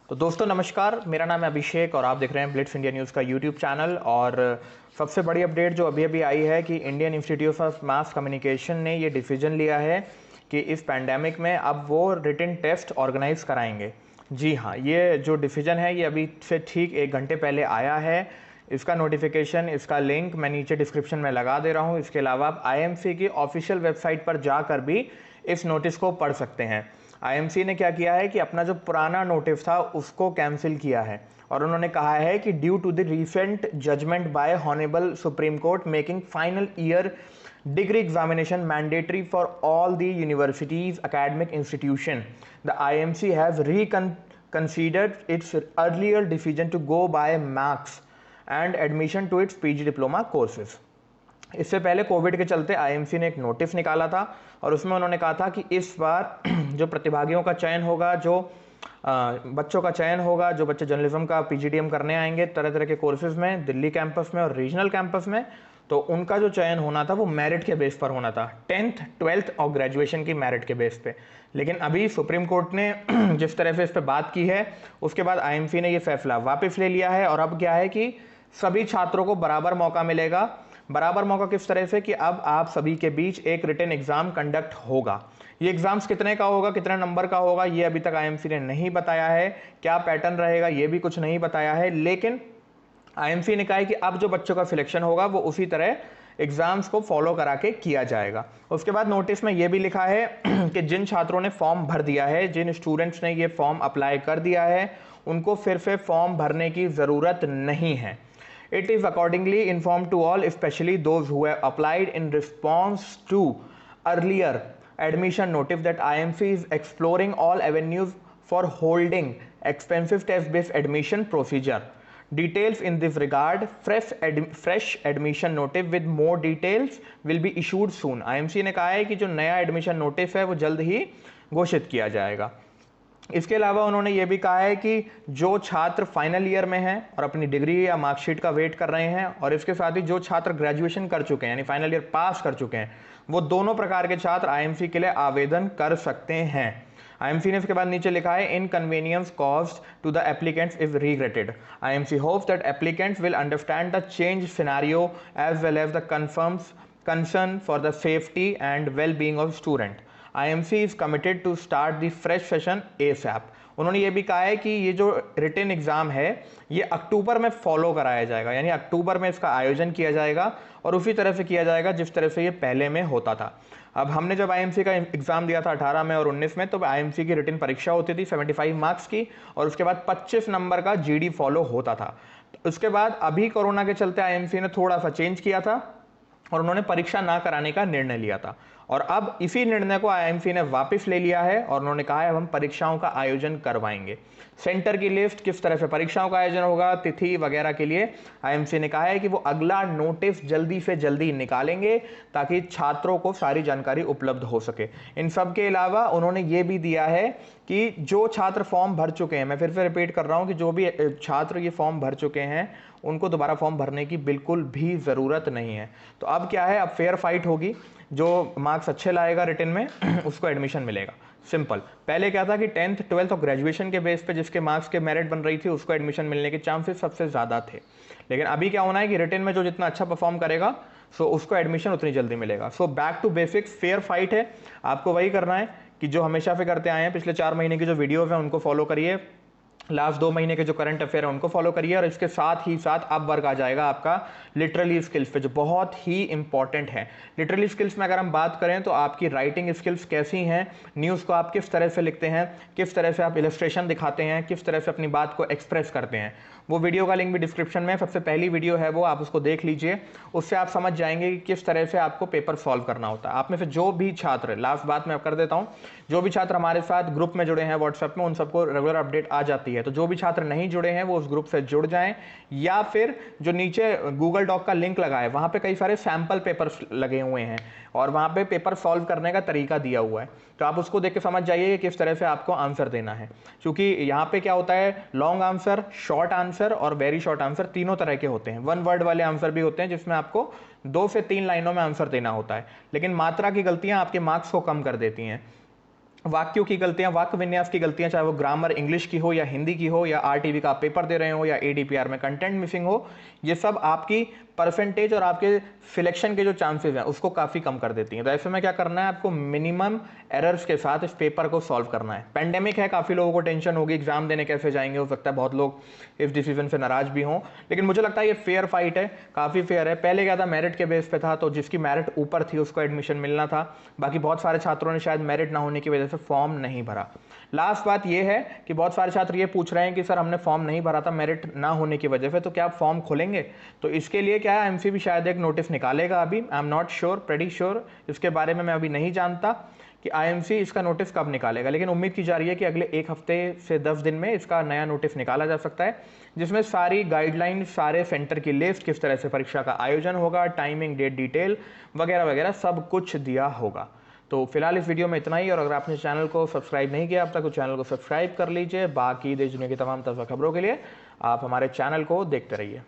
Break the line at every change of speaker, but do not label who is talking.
तो दोस्तों नमस्कार, मेरा नाम है अभिषेक और आप देख रहे हैं ब्लिट्स इंडिया न्यूज़ का यूट्यूब चैनल। और सबसे बड़ी अपडेट जो अभी अभी आई है कि Indian institute of mass communication ने ये डिसीजन लिया है कि इस पैंडेमिक में अब वो रिटन टेस्ट ऑर्गेनाइज कराएंगे। जी हाँ, ये जो डिसीजन है ये अभी से ठीक 1 घंटे पहले आया है। इसका नोटिफिकेशन, इसका लिंक मैं नीचे डिस्क्रिप्शन में लगा दे रहा हूँ। इसके अलावा आप आईएमसी की ऑफिशियल वेबसाइट पर जाकर भी इस नोटिस को पढ़ सकते हैं। आईएमसी ने क्या किया है कि अपना जो पुराना नोटिस था उसको कैंसिल किया है और उन्होंने कहा है कि due to the recent judgement by honourable Supreme Court making final year degree examination mandatory for all the universities academic institution, the IMC has reconsidered its earlier decision to go by marks and admission to its PG diploma courses। इससे पहले Covid के चलते IMC ने एक notice निकाला था और उसमें उन्होंने कहा था कि इस बार जो प्रतिभागियों का चयन होगा, जो बच्चों का चयन होगा, जो बच्चे जर्नलिज्म का पीजीडीएम करने आएंगे तरह तरह के कोर्सेज में, दिल्ली कैंपस में और रीजनल कैंपस में, तो उनका जो चयन होना था वो मेरिट के बेस पर होना था, 10th 12th और ग्रेजुएशन की मेरिट के बेस पे। लेकिन अभी सुप्रीम कोर्ट ने जिस तरह से इस पर बात की है उसके बाद आईएमसी ने ये फैसला वापस ले लिया है और अब क्या है कि सभी छात्रों को बराबर मौका मिलेगा। बराबर मौका किस तरह से कि अब आप सभी के बीच एक रिटन एग्जाम कंडक्ट होगा। ये एग्जाम्स कितने का होगा, कितने नंबर का होगा, ये अभी तक आईएमसी ने नहीं बताया है। क्या पैटर्न रहेगा ये भी कुछ नहीं बताया है। लेकिन आईएमसी ने कहा है कि अब जो बच्चों का सिलेक्शन होगा वो उसी तरह एग्जाम्स को फॉलो करा के किया जाएगा। उसके बाद नोटिस में ये भी लिखा है कि जिन छात्रों ने फॉर्म भर दिया है, जिन स्टूडेंट्स ने ये फॉर्म अप्लाई कर दिया है, उनको फिर से फॉर्म भरने की ज़रूरत नहीं है। It is accordingly informed to all, especially those who have applied in response to earlier admission notice, that IMC is exploring all avenues for holding expensive test-based admission procedure. Details in this regard, fresh admission notice with more details will be issued soon। IMC ने कहा है कि जो नया admission notice है वो जल्द ही घोषित किया जाएगा। इसके अलावा उन्होंने ये भी कहा है कि जो छात्र फाइनल ईयर में हैं और अपनी डिग्री या मार्कशीट का वेट कर रहे हैं, और इसके साथ ही जो छात्र ग्रेजुएशन कर चुके हैं यानी फाइनल ईयर पास कर चुके हैं, वो दोनों प्रकार के छात्र आईएमसी के लिए आवेदन कर सकते हैं। आईएमसी ने इसके बाद नीचे लिखा है inconvenience caused to the applicants is regretted. IMC hopes that applicants will understand the change scenario as well as the concern for the safety and well being of student. IMC is committed to start the fresh session ASAP। उन्होंने ये भी कहा है कि ये जो written exam है ये अक्टूबर में फॉलो कराया जाएगा, यानी अक्टूबर में इसका आयोजन किया जाएगा और उसी तरह से किया जाएगा जिस तरह से ये पहले में होता था। अब हमने जब आईएमसी का एग्जाम दिया था 18 में और 19 में, तो आईएमसी की रिटन परीक्षा होती थी 75 मार्क्स की और उसके बाद 25 नंबर का जीडी फॉलो होता था। उसके बाद अभी कोरोना के चलते आईएमसी ने थोड़ा सा चेंज किया था और उन्होंने परीक्षा ना कराने का निर्णय लिया था और अब इसी निर्णय को आईएमसी ने वापस ले लिया है और उन्होंने कहा है अब हम परीक्षाओं का आयोजन करवाएंगे। सेंटर की लिस्ट, किस तरह से परीक्षाओं का आयोजन होगा, तिथि वगैरह के लिए आईएमसी ने कहा है कि वो अगला नोटिस जल्दी से जल्दी निकालेंगे ताकि छात्रों को सारी जानकारी उपलब्ध हो सके। इन सब के अलावा उन्होंने ये भी दिया है कि जो छात्र फॉर्म भर चुके हैं, मैं फिर से रिपीट कर रहा हूँ कि जो भी छात्र ये फॉर्म भर चुके हैं उनको दोबारा फॉर्म भरने की बिल्कुल भी ज़रूरत नहीं है। तो अब क्या है, अब फेयर फाइट होगी, जो मार्क्स अच्छे लाएगा रिटन में उसको एडमिशन मिलेगा। सिंपल। पहले क्या था कि 10th 12th और ग्रेजुएशन के बेस पे जिसके मार्क्स के मेरिट बन रही थी उसको एडमिशन मिलने के चांसेस सबसे ज़्यादा थे, लेकिन अभी क्या होना है कि रिटन में जो जितना अच्छा परफॉर्म करेगा सो उसको एडमिशन उतनी जल्दी मिलेगा। So back to basics, fair fight है। आपको वही करना है कि जो हमेशा से करते आए हैं, पिछले 4 महीने की जो वीडियोज़ हैं उनको फॉलो करिए, लास्ट 2 महीने के जो करंट अफेयर है उनको फॉलो करिए और इसके साथ ही साथ अब वर्क आ जाएगा आपका लिटरली स्किल्स पे, जो बहुत ही इंपॉर्टेंट है। लिटरली स्किल्स में अगर हम बात करें तो आपकी राइटिंग स्किल्स कैसी हैं, न्यूज़ को आप किस तरह से लिखते हैं, किस तरह से आप इलस्ट्रेशन दिखाते हैं, किस तरह से अपनी बात को एक्सप्रेस करते हैं, वो वीडियो का लिंक भी डिस्क्रिप्शन में, सबसे पहली वीडियो है वो, आप उसको देख लीजिए। उससे आप समझ जाएंगे कि किस तरह से आपको पेपर सॉल्व करना होता है। आप में से जो भी छात्र, लास्ट बात मैं कर देता हूँ, जो भी छात्र हमारे साथ ग्रुप में जुड़े हैं व्हाट्सएप में, उन सबको रेगुलर अपडेट आ जाती है। तो जो भी छात्र नहीं जुड़े हैं वो उस ग्रुप से जुड़ जाएं, या फिर जो नीचे गूगल डॉक का लिंक लगा है वहाँ पे कई सारे सैम्पल पेपर्स लगे हुए हैं और वहाँ पे पेपर सॉल्व करने का तरीका दिया हुआ है, तो आप उसको देख के समझ जाइए कि किस तरह से आपको आंसर देना है। क्योंकि यहाँ पे क्या होता है, लॉन्ग आंसर, शॉर्ट आंसर और वेरी शॉर्ट आंसर तीनों तरह के होते हैं। 1 वर्ड वाले आंसर भी होते हैं जिसमें आपको 2 से 3 लाइनों में आंसर देना होता है, लेकिन मात्रा की गलतियाँ आपके मार्क्स को कम कर देती हैं। वाक्यों की गलतियां, वाक्य विन्यास की गलतियां, चाहे वो ग्रामर इंग्लिश की हो या हिंदी की हो, या आरटीवी का आप पेपर दे रहे हो, या एडीपीआर में कंटेंट मिसिंग हो, ये सब आपकी परसेंटेज और आपके सिलेक्शन के जो चांसेस हैं उसको काफ़ी कम कर देती हैं। तो ऐसे में क्या करना है आपको, मिनिमम एरर्स के साथ इस पेपर को सॉल्व करना है। पेंडेमिक है, काफ़ी लोगों को टेंशन होगी एग्जाम देने कैसे जाएंगे, हो सकता है बहुत लोग इस डिसीजन से नाराज भी हों, लेकिन मुझे लगता है ये फेयर फाइट है, काफ़ी फेयर है। पहले क्या था, मेरिट के बेस पे था, तो जिसकी मेरिट ऊपर थी उसको एडमिशन मिलना था, बाकी बहुत सारे छात्रों ने शायद मेरिट ना होने की वजह से फॉर्म नहीं भरा। लास्ट बात ये है कि बहुत सारे छात्र ये पूछ रहे हैं कि सर हमने फॉर्म नहीं भरा था मेरिट ना होने की वजह से, तो क्या आप फॉर्म खोलेंगे? तो इसके लिए क्या है, एमसीबी शायद एक नोटिस निकालेगा अभी, I am not sure, pretty sure, इसके बारे में मैं अभी नहीं जानता कि आईएमसी इसका नोटिस कब निकालेगा, लेकिन उम्मीद की जा रही है कि अगले 1 हफ्ते से 10 दिन में इसका नया नोटिस निकाला जा सकता है, जिसमें सारी गाइडलाइन, सारे सेंटर की लिस्ट, किस तरह से परीक्षा का आयोजन होगा, टाइमिंग, डेट डिटेल वगैरह वगैरह सब कुछ दिया होगा। तो फिलहाल इस वीडियो में इतना ही, और अगर आपने चैनल को सब्सक्राइब नहीं किया अब तक तो चैनल को सब्सक्राइब कर लीजिए। बाकी देश दुनिया की तमाम ताज़ा खबरों के लिए आप हमारे चैनल को देखते रहिए।